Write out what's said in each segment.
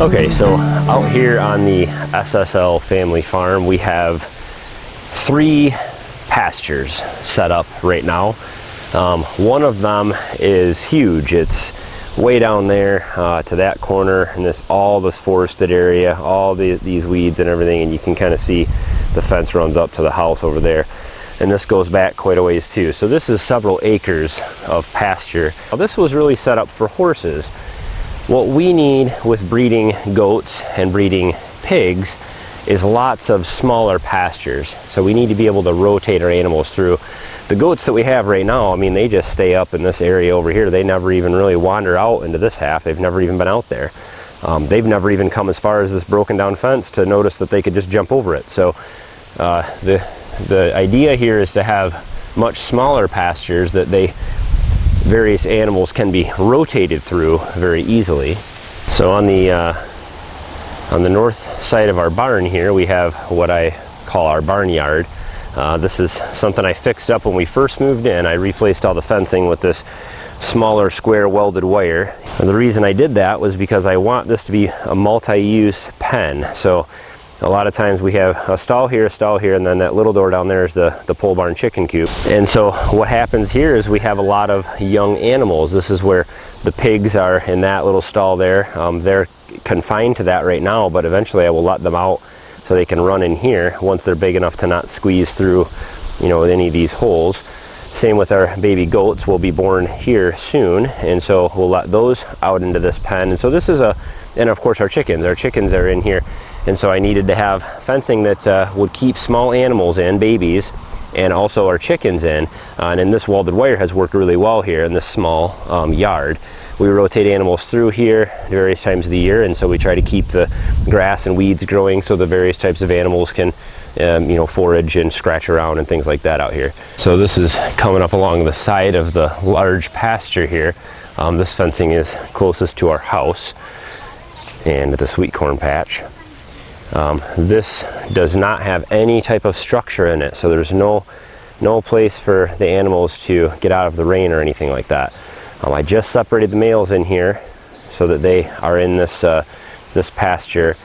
Okay, so out here on the SSL family farm, we have 3 pastures set up right now. One of them is huge. It's way down there to that corner, and all this forested area, all these weeds and everything, and you can kind of see the fence runs up to the house over there. And this goes back quite a ways too. So this is several acres of pasture. Now, this was really set up for horses. What we need with breeding goats and breeding pigs is lots of smaller pastures. So we need to be able to rotate our animals through. The goats that we have right now, I mean, they just stay up in this area over here. They never even really wander out into this half. They've never even been out there. They've never even come as far as this broken down fence to notice that they could just jump over it. So the idea here is to have much smaller pastures that various animals can be rotated through very easily. So on the north side of our barn here, we have what I call our barnyard. This is something I fixed up when we first moved in. I replaced all the fencing with this smaller square welded wire. And the reason I did that was because I want this to be a multi-use pen. So a lot of times we have a stall here, and then that little door down there is the pole barn chicken coop. And so what happens here is we have a lot of young animals. This is where the pigs are in that little stall there. They're confined to that right now, but eventually I will let them out so they can run in here once they're big enough to not squeeze through, any of these holes. Same with our baby goats. Will be born here soon, and so we'll let those out into this pen. And so this is and of course our chickens are in here. And so I needed to have fencing that would keep small animals in, babies, and also our chickens in. And this welded wire has worked really well here in this small yard. We rotate animals through here various times of the year, and so we try to keep the grass and weeds growing so the various types of animals can forage and scratch around and things like that out here. So this is coming up along the side of the large pasture here. This fencing is closest to our house and the sweet corn patch. This does not have any type of structure in it, so there's no place for the animals to get out of the rain or anything like that. I just separated the males in here so that they are in this pasture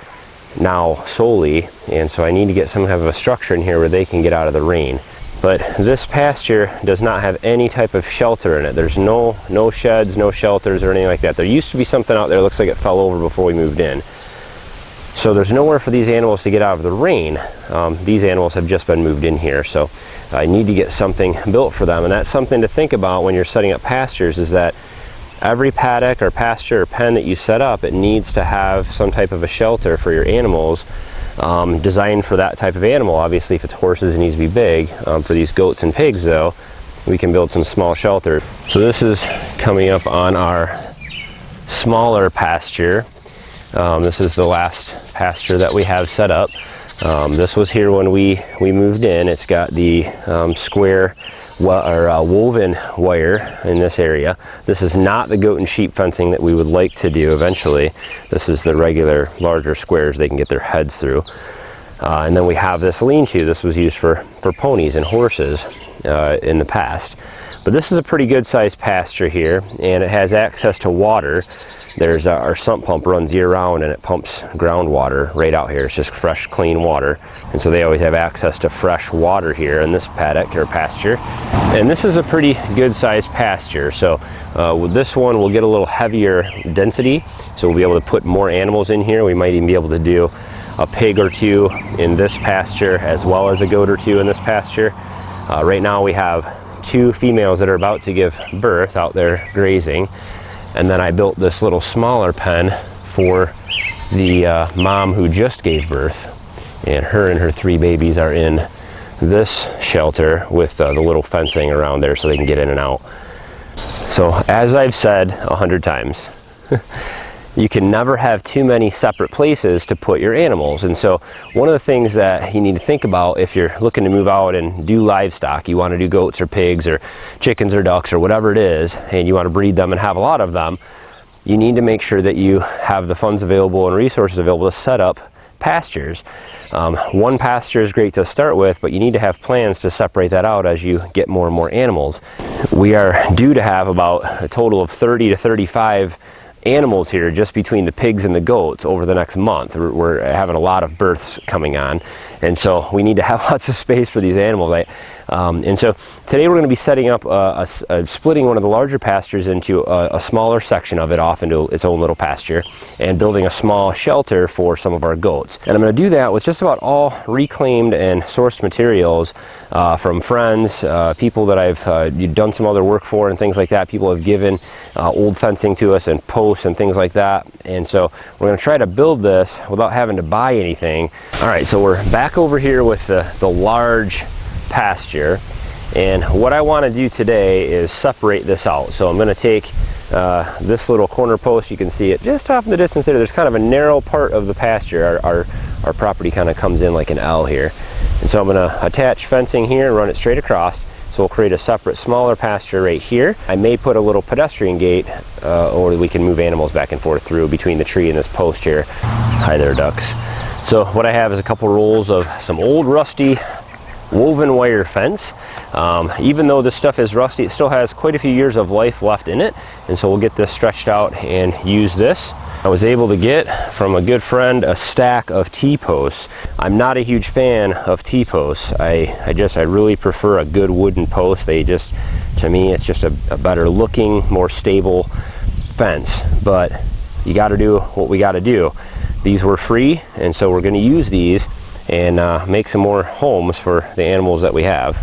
now solely, and so I need to get some type of a structure in here where they can get out of the rain. But this pasture does not have any type of shelter in it. There's no sheds, no shelters or anything like that. There used to be something out there that looks like it fell over before we moved in. So there's nowhere for these animals to get out of the rain. These animals have just been moved in here, so I need to get something built for them. And that's something to think about when you're setting up pastures, is that every paddock or pasture or pen that you set up, it needs to have some type of a shelter for your animals, designed for that type of animal. Obviously, if it's horses, it needs to be big. For these goats and pigs, though, we can build some small shelter. So this is coming up on our smaller pasture. This is the last pasture that we have set up. This was here when we moved in. It's got the square woven wire in this area. This is not the goat and sheep fencing that we would like to do eventually. This is the regular larger squares they can get their heads through. And then we have this lean-to. This was used for ponies and horses in the past. But this is a pretty good sized pasture here, and it has access to water. There's our sump pump runs year round, and it pumps groundwater right out here. It's just fresh, clean water. And so they always have access to fresh water here in this paddock or pasture. And this is a pretty good sized pasture. So with this one, we'll get a little heavier density. So we'll be able to put more animals in here. We might even be able to do a pig or two in this pasture, as well as a goat or two in this pasture. Right now we have 2 females that are about to give birth out there grazing. And then I built this little smaller pen for the mom who just gave birth, and her 3 babies are in this shelter with the little fencing around there so they can get in and out. So as I've said 100 times, you can never have too many separate places to put your animals. And so one of the things that you need to think about if you're looking to move out and do livestock, you want to do goats or pigs or chickens or ducks or whatever it is, and you want to breed them and have a lot of them, you need to make sure that you have the funds available and resources available to set up pastures. One pasture is great to start with, but you need to have plans to separate that out as you get more and more animals. We are due to have about a total of 30 to 35 animals here just between the pigs and the goats over the next month. We're having a lot of births coming on, and so we need to have lots of space for these animals. And so today we're going to be setting up splitting one of the larger pastures into a smaller section of it off into its own little pasture, and building a small shelter for some of our goats. And I'm going to do that with just about all reclaimed and sourced materials from friends, people that I've done some other work for and things like that. People have given old fencing to us and posts and things like that. And so we're going to try to build this without having to buy anything. All right, so we're back over here with the large pasture, and what I want to do today is separate this out. So I'm going to take this little corner post. You can see it just off in the distance there. There's kind of a narrow part of the pasture. Our property kind of comes in like an L here, and so I'm going to attach fencing here and run it straight across. So we'll create a separate smaller pasture right here. I may put a little pedestrian gate or we can move animals back and forth through between the tree and this post here. Hi there, ducks. So what I have is a couple rolls of some old rusty woven wire fence. Even though this stuff is rusty, it still has quite a few years of life left in it, and so we'll get this stretched out and use this. I was able to get from a good friend a stack of T-posts. I'm not a huge fan of T-posts. I really prefer a good wooden post. They just, to me, it's just a better looking, more stable fence. But you got to do what we got to do. These were free, and so we're going to use these and make some more homes for the animals that we have.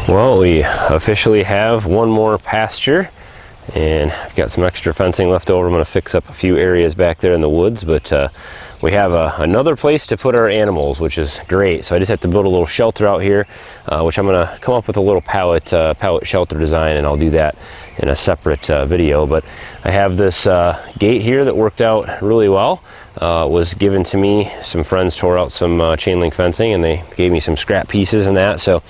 Well, we officially have one more pasture, and I've got some extra fencing left over. I'm going to fix up a few areas back there in the woods, but we have another place to put our animals, which is great. So I just have to build a little shelter out here, which I'm going to come up with a little pallet shelter design, and I'll do that in a separate video. But I have this gate here that worked out really well. Was given to me. Some friends tore out some chain link fencing, and they gave me some scrap pieces and that. So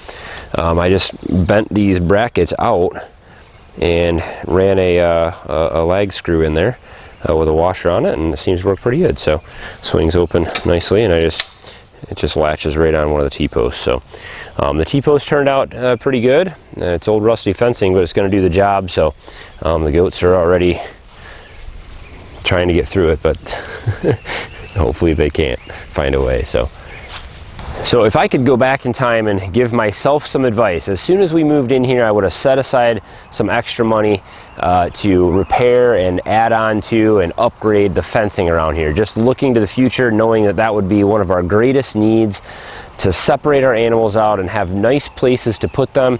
I just bent these brackets out and ran a lag screw in there with a washer on it, and it seems to work pretty good. So swings open nicely, and it just latches right on one of the T-posts. So the T-post turned out pretty good. It's old rusty fencing, but it's going to do the job. So the goats are already trying to get through it, but hopefully they can't find a way. So if I could go back in time and give myself some advice, as soon as we moved in here, I would have set aside some extra money to repair and add on to and upgrade the fencing around here. Just looking to the future, knowing that that would be one of our greatest needs, to separate our animals out and have nice places to put them.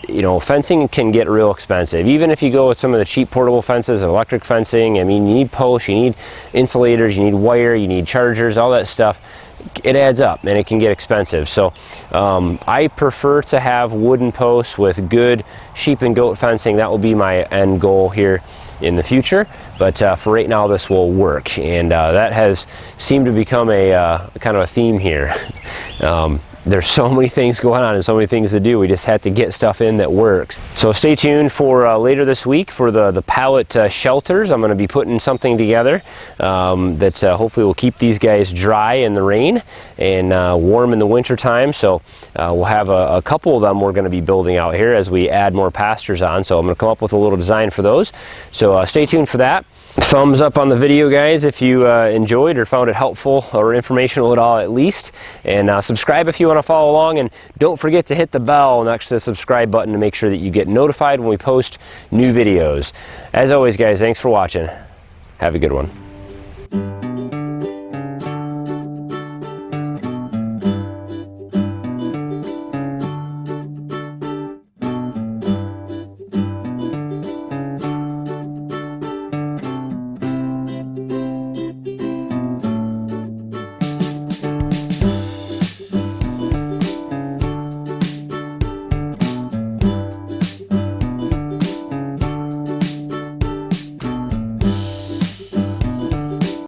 You know, fencing can get real expensive. Even if you go with some of the cheap portable fences, electric fencing, I mean, you need posts, you need insulators, you need wire, you need chargers, all that stuff. It adds up and it can get expensive. So I prefer to have wooden posts with good sheep and goat fencing. That will be my end goal here in the future, but for right now this will work, and that has seemed to become a kind of a theme here. There's so many things going on and so many things to do. We just have to get stuff in that works. So stay tuned for later this week for the pallet shelters. I'm going to be putting something together that hopefully will keep these guys dry in the rain and warm in the winter time. So we'll have a couple of them we're going to be building out here as we add more pastures on. So I'm going to come up with a little design for those. So stay tuned for that. Thumbs up on the video, guys, if you enjoyed or found it helpful or informational at all, at least. And subscribe if you want to follow along. And don't forget to hit the bell next to the subscribe button to make sure that you get notified when we post new videos. As always, guys, thanks for watching. Have a good one.